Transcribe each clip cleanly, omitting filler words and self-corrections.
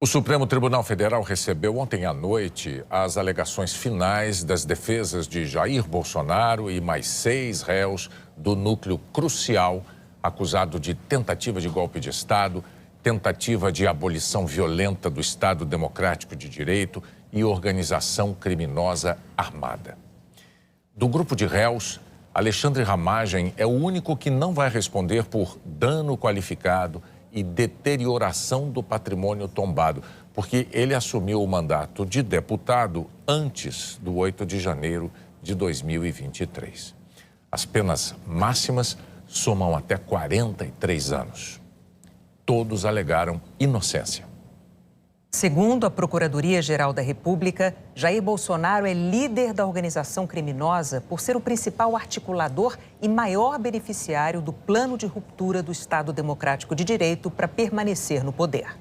O Supremo Tribunal Federal recebeu ontem à noite as alegações finais das defesas de Jair Bolsonaro e mais 6 réus do núcleo crucial acusado de tentativa de golpe de Estado, tentativa de abolição violenta do Estado Democrático de Direito e organização criminosa armada. Do grupo de réus, Alexandre Ramagem é o único que não vai responder por dano qualificado e deterioração do patrimônio tombado, porque ele assumiu o mandato de deputado antes do 8 de janeiro de 2023. As penas máximas somam até 43 anos. Todos alegaram inocência. Segundo a Procuradoria-Geral da República, Jair Bolsonaro é líder da organização criminosa por ser o principal articulador e maior beneficiário do plano de ruptura do Estado Democrático de Direito para permanecer no poder.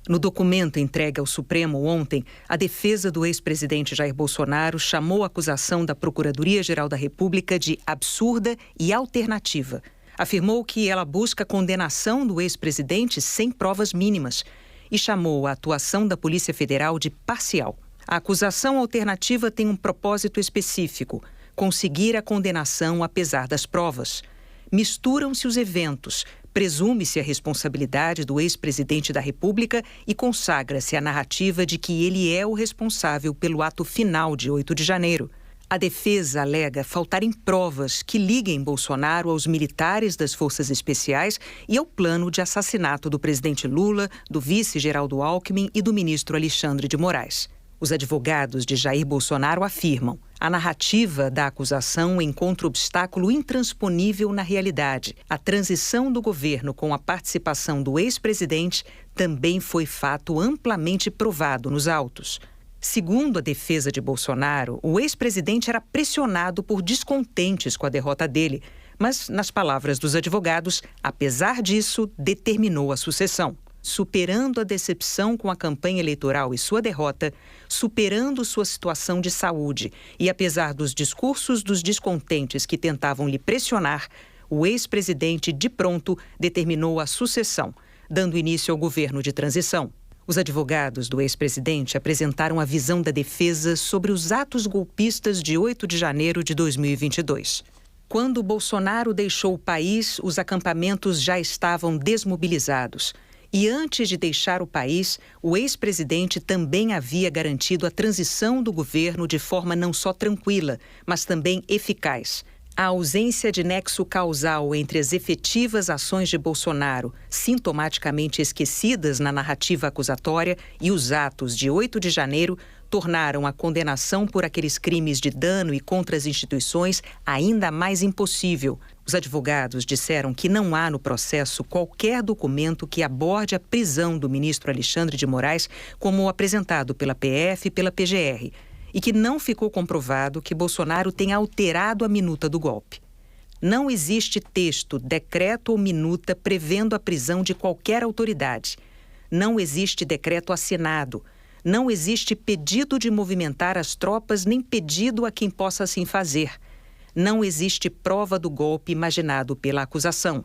No documento entregue ao Supremo ontem, a defesa do ex-presidente Jair Bolsonaro chamou a acusação da Procuradoria-Geral da República de absurda e alternativa. Afirmou que ela busca a condenação do ex-presidente sem provas mínimas e chamou a atuação da Polícia Federal de parcial. A acusação alternativa tem um propósito específico: conseguir a condenação apesar das provas. Misturam-se os eventos, presume-se a responsabilidade do ex-presidente da República e consagra-se a narrativa de que ele é o responsável pelo ato final de 8 de janeiro. A defesa alega faltarem provas que liguem Bolsonaro aos militares das Forças Especiais e ao plano de assassinato do presidente Lula, do vice Geraldo Alckmin e do ministro Alexandre de Moraes. Os advogados de Jair Bolsonaro afirmam: a narrativa da acusação encontra obstáculo intransponível na realidade. A transição do governo com a participação do ex-presidente também foi fato amplamente provado nos autos. Segundo a defesa de Bolsonaro, o ex-presidente era pressionado por descontentes com a derrota dele, mas, nas palavras dos advogados, apesar disso, determinou a sucessão. Superando a decepção com a campanha eleitoral e sua derrota, superando sua situação de saúde e apesar dos discursos dos descontentes que tentavam lhe pressionar, o ex-presidente, de pronto, determinou a sucessão, dando início ao governo de transição. Os advogados do ex-presidente apresentaram a visão da defesa sobre os atos golpistas de 8 de janeiro de 2022. Quando Bolsonaro deixou o país, os acampamentos já estavam desmobilizados. E antes de deixar o país, o ex-presidente também havia garantido a transição do governo de forma não só tranquila, mas também eficaz. A ausência de nexo causal entre as efetivas ações de Bolsonaro, sintomaticamente esquecidas na narrativa acusatória, e os atos de 8 de janeiro tornaram a condenação por aqueles crimes de dano e contra as instituições ainda mais impossível. Os advogados disseram que não há no processo qualquer documento que aborde a prisão do ministro Alexandre de Moraes como apresentado pela PF e pela PGR. E que não ficou comprovado que Bolsonaro tenha alterado a minuta do golpe. Não existe texto, decreto ou minuta prevendo a prisão de qualquer autoridade. Não existe decreto assinado. Não existe pedido de movimentar as tropas nem pedido a quem possa assim fazer. Não existe prova do golpe imaginado pela acusação.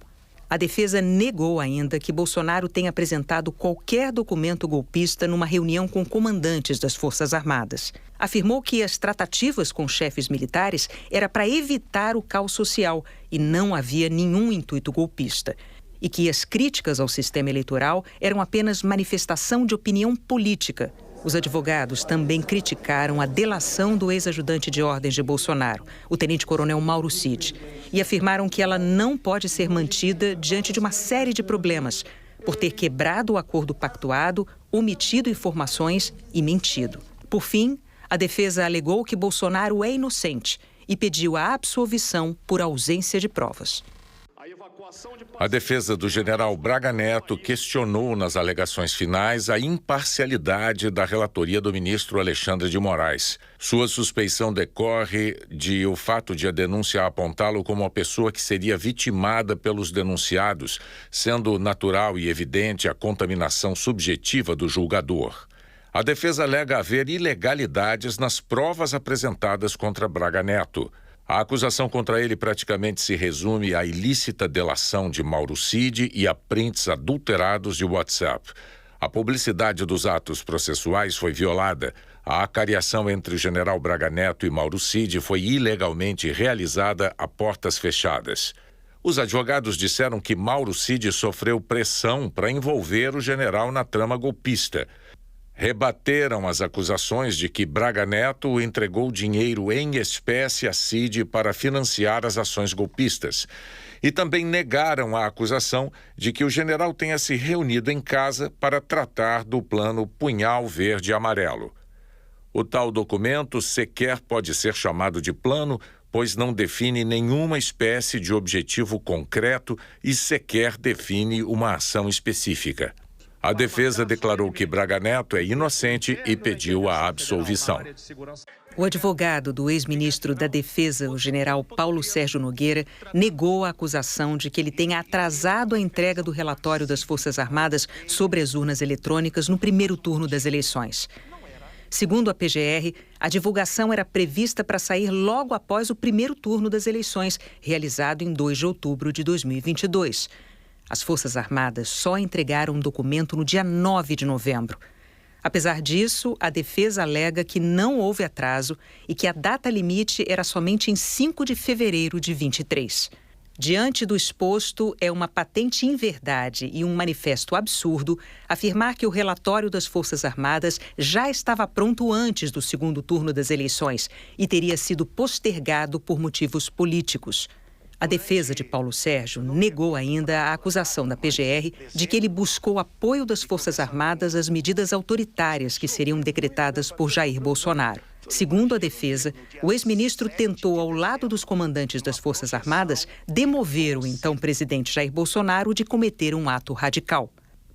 A defesa negou ainda que Bolsonaro tenha apresentado qualquer documento golpista numa reunião com comandantes das Forças Armadas. Afirmou que as tratativas com chefes militares era para evitar o caos social e não havia nenhum intuito golpista. E que as críticas ao sistema eleitoral eram apenas manifestação de opinião política. Os advogados também criticaram a delação do ex-ajudante de ordens de Bolsonaro, o tenente-coronel Mauro Cid, e afirmaram que ela não pode ser mantida diante de uma série de problemas, por ter quebrado o acordo pactuado, omitido informações e mentido. Por fim, a defesa alegou que Bolsonaro é inocente e pediu a absolvição por ausência de provas. A defesa do general Braga Neto questionou nas alegações finais a imparcialidade da relatoria do ministro Alexandre de Moraes. Sua suspeição decorre de o fato de a denúncia apontá-lo como uma pessoa que seria vitimada pelos denunciados, sendo natural e evidente a contaminação subjetiva do julgador. A defesa alega haver ilegalidades nas provas apresentadas contra Braga Neto. A acusação contra ele praticamente se resume à ilícita delação de Mauro Cid e a prints adulterados de WhatsApp. A publicidade dos atos processuais foi violada. A acariação entre o general Braga Neto e Mauro Cid foi ilegalmente realizada a portas fechadas. Os advogados disseram que Mauro Cid sofreu pressão para envolver o general na trama golpista. Rebateram as acusações de que Braga Neto entregou dinheiro em espécie a Cid para financiar as ações golpistas. E também negaram a acusação de que o general tenha se reunido em casa para tratar do plano Punhal Verde e Amarelo. O tal documento sequer pode ser chamado de plano, pois não define nenhuma espécie de objetivo concreto e sequer define uma ação específica. A defesa declarou que Braga Neto é inocente e pediu a absolvição. O advogado do ex-ministro da Defesa, o general Paulo Sérgio Nogueira, negou a acusação de que ele tenha atrasado a entrega do relatório das Forças Armadas sobre as urnas eletrônicas no primeiro turno das eleições. Segundo a PGR, a divulgação era prevista para sair logo após o primeiro turno das eleições, realizado em 2 de outubro de 2022. As Forças Armadas só entregaram um documento no dia 9 de novembro. Apesar disso, a defesa alega que não houve atraso e que a data limite era somente em 5 de fevereiro de 23. Diante do exposto, é uma patente inverdade e um manifesto absurdo afirmar que o relatório das Forças Armadas já estava pronto antes do segundo turno das eleições e teria sido postergado por motivos políticos. A defesa de Paulo Sérgio negou ainda a acusação da PGR de que ele buscou apoio das Forças Armadas às medidas autoritárias que seriam decretadas por Jair Bolsonaro. Segundo a defesa, o ex-ministro tentou, ao lado dos comandantes das Forças Armadas, demover o então presidente Jair Bolsonaro de cometer um ato radical.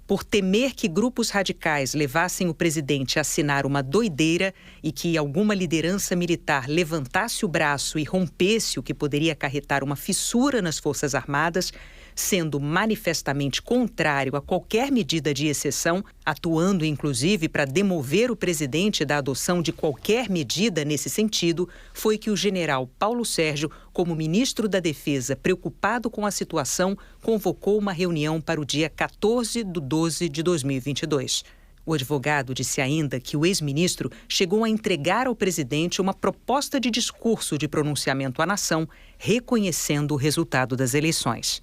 Por temer que grupos radicais levassem o presidente a assinar uma doideira e que alguma liderança militar levantasse o braço e rompesse o que poderia acarretar uma fissura nas Forças Armadas, sendo manifestamente contrário a qualquer medida de exceção, atuando inclusive para demover o presidente da adoção de qualquer medida nesse sentido, foi que o general Paulo Sérgio, como ministro da Defesa preocupado com a situação, convocou uma reunião para o dia 14 de 12 de 2022. O advogado disse ainda que o ex-ministro chegou a entregar ao presidente uma proposta de discurso de pronunciamento à nação, reconhecendo o resultado das eleições.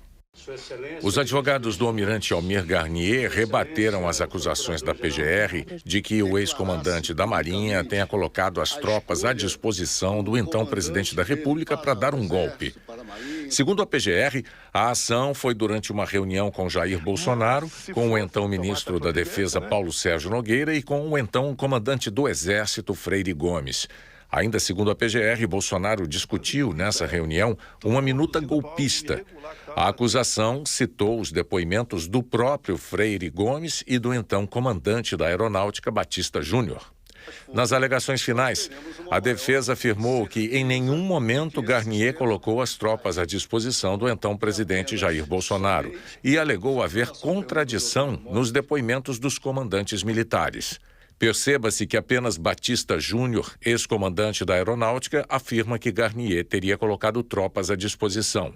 Os advogados do almirante Almir Garnier rebateram as acusações da PGR de que o ex-comandante da Marinha tenha colocado as tropas à disposição do então presidente da República para dar um golpe. Segundo a PGR, a ação foi durante uma reunião com Jair Bolsonaro, com o então ministro da Defesa Paulo Sérgio Nogueira e com o então comandante do Exército Freire Gomes. Ainda segundo a PGR, Bolsonaro discutiu nessa reunião uma minuta golpista. A acusação citou os depoimentos do próprio Freire Gomes e do então comandante da Aeronáutica, Batista Júnior. Nas alegações finais, a defesa afirmou que em nenhum momento Garnier colocou as tropas à disposição do então presidente Jair Bolsonaro e alegou haver contradição nos depoimentos dos comandantes militares. Perceba-se que apenas Batista Júnior, ex-comandante da Aeronáutica, afirma que Garnier teria colocado tropas à disposição.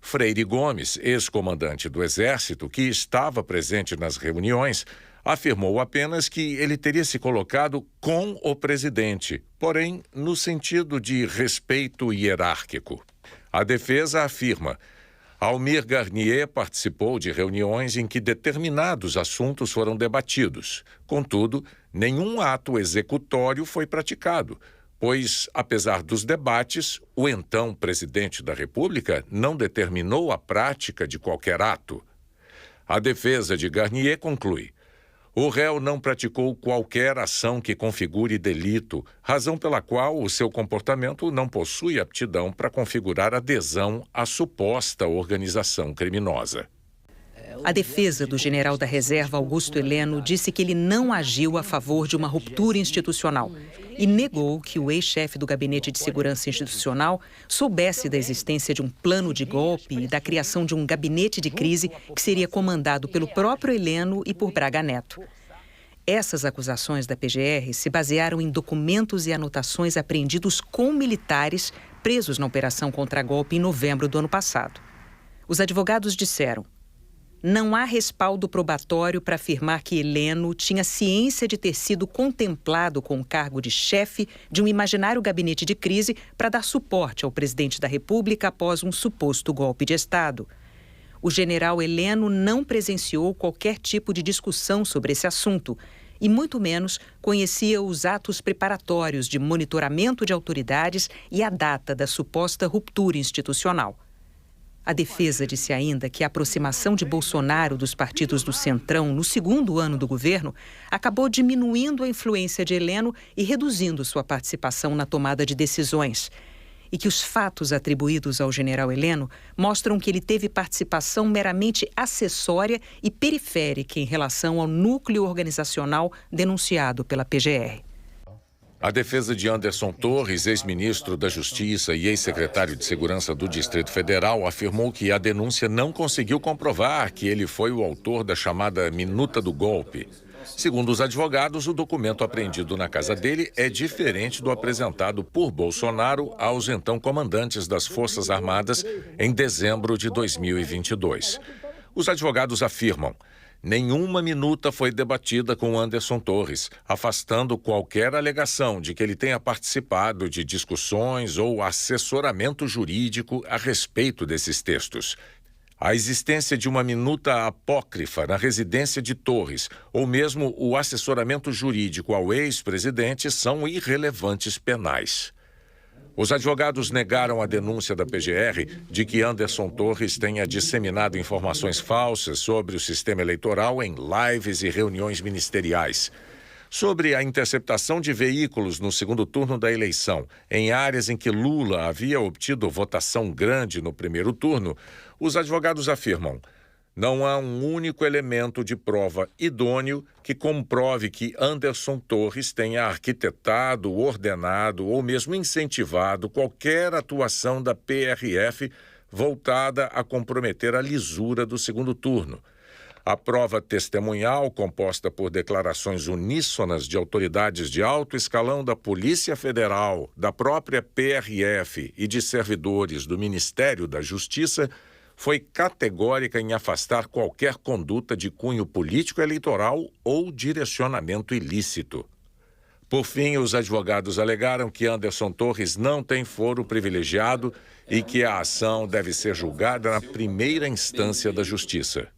Freire Gomes, ex-comandante do Exército, que estava presente nas reuniões, afirmou apenas que ele teria se colocado com o presidente, porém no sentido de respeito hierárquico. A defesa afirma: Almir Garnier participou de reuniões em que determinados assuntos foram debatidos. Contudo, nenhum ato executório foi praticado, pois, apesar dos debates, o então presidente da República não determinou a prática de qualquer ato. A defesa de Garnier conclui: o réu não praticou qualquer ação que configure delito, razão pela qual o seu comportamento não possui aptidão para configurar adesão à suposta organização criminosa. A defesa do general da reserva Augusto Heleno disse que ele não agiu a favor de uma ruptura institucional e negou que o ex-chefe do Gabinete de Segurança Institucional soubesse da existência de um plano de golpe e da criação de um gabinete de crise que seria comandado pelo próprio Heleno e por Braga Neto. Essas acusações da PGR se basearam em documentos e anotações apreendidos com militares presos na operação contra-golpe em novembro do ano passado. Os advogados disseram: não há respaldo probatório para afirmar que Heleno tinha ciência de ter sido contemplado com o cargo de chefe de um imaginário gabinete de crise para dar suporte ao presidente da República após um suposto golpe de Estado. O general Heleno não presenciou qualquer tipo de discussão sobre esse assunto e, muito menos, conhecia os atos preparatórios de monitoramento de autoridades e a data da suposta ruptura institucional. A defesa disse ainda que a aproximação de Bolsonaro dos partidos do Centrão no segundo ano do governo acabou diminuindo a influência de Heleno e reduzindo sua participação na tomada de decisões. E que os fatos atribuídos ao general Heleno mostram que ele teve participação meramente acessória e periférica em relação ao núcleo organizacional denunciado pela PGR. A defesa de Anderson Torres, ex-ministro da Justiça e ex-secretário de Segurança do Distrito Federal, afirmou que a denúncia não conseguiu comprovar que ele foi o autor da chamada minuta do golpe. Segundo os advogados, o documento apreendido na casa dele é diferente do apresentado por Bolsonaro aos então comandantes das Forças Armadas em dezembro de 2022. Os advogados afirmam: nenhuma minuta foi debatida com Anderson Torres, afastando qualquer alegação de que ele tenha participado de discussões ou assessoramento jurídico a respeito desses textos. A existência de uma minuta apócrifa na residência de Torres, ou mesmo o assessoramento jurídico ao ex-presidente, são irrelevantes penais. Os advogados negaram a denúncia da PGR de que Anderson Torres tenha disseminado informações falsas sobre o sistema eleitoral em lives e reuniões ministeriais. Sobre a interceptação de veículos no segundo turno da eleição, em áreas em que Lula havia obtido votação grande no primeiro turno, os advogados afirmam: não há um único elemento de prova idôneo que comprove que Anderson Torres tenha arquitetado, ordenado ou mesmo incentivado qualquer atuação da PRF voltada a comprometer a lisura do segundo turno. A prova testemunhal, composta por declarações uníssonas de autoridades de alto escalão da Polícia Federal, da própria PRF e de servidores do Ministério da Justiça, foi categórica em afastar qualquer conduta de cunho político eleitoral ou direcionamento ilícito. Por fim, os advogados alegaram que Anderson Torres não tem foro privilegiado e que a ação deve ser julgada na primeira instância da Justiça.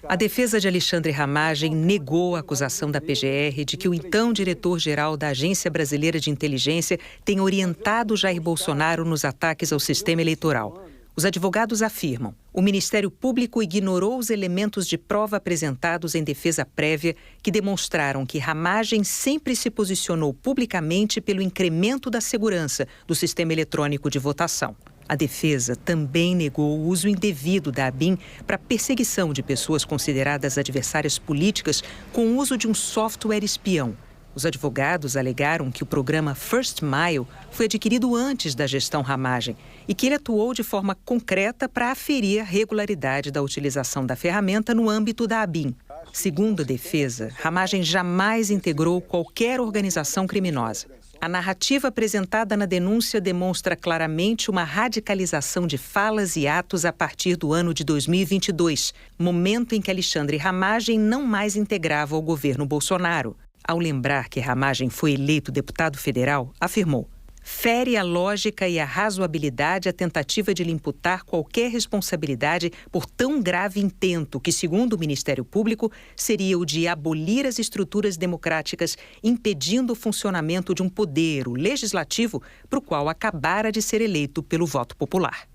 A defesa de Alexandre Ramagem negou a acusação da PGR de que o então diretor-geral da Agência Brasileira de Inteligência tenha orientado Jair Bolsonaro nos ataques ao sistema eleitoral. Os advogados afirmam: o Ministério Público ignorou os elementos de prova apresentados em defesa prévia que demonstraram que Ramagem sempre se posicionou publicamente pelo incremento da segurança do sistema eletrônico de votação. A defesa também negou o uso indevido da ABIN para perseguição de pessoas consideradas adversárias políticas com o uso de um software espião. Os advogados alegaram que o programa First Mile foi adquirido antes da gestão Ramagem e que ele atuou de forma concreta para aferir a regularidade da utilização da ferramenta no âmbito da ABIN. Segundo a defesa, Ramagem jamais integrou qualquer organização criminosa. A narrativa apresentada na denúncia demonstra claramente uma radicalização de falas e atos a partir do ano de 2022, momento em que Alexandre Ramagem não mais integrava o governo Bolsonaro. Ao lembrar que Ramagem foi eleito deputado federal, afirmou: fere a lógica e a razoabilidade a tentativa de lhe imputar qualquer responsabilidade por tão grave intento que, segundo o Ministério Público, seria o de abolir as estruturas democráticas, impedindo o funcionamento de um poder, o legislativo, para o qual acabara de ser eleito pelo voto popular.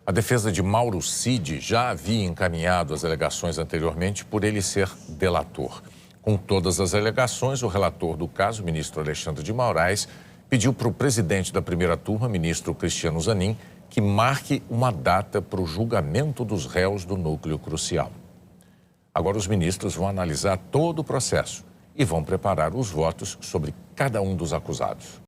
A defesa de Mauro Cid já havia encaminhado as alegações anteriormente por ele ser delator. Com todas as alegações, o relator do caso, o ministro Alexandre de Moraes, pediu para o presidente da primeira turma, ministro Cristiano Zanin, que marque uma data para o julgamento dos réus do núcleo crucial. Agora os ministros vão analisar todo o processo e vão preparar os votos sobre cada um dos acusados.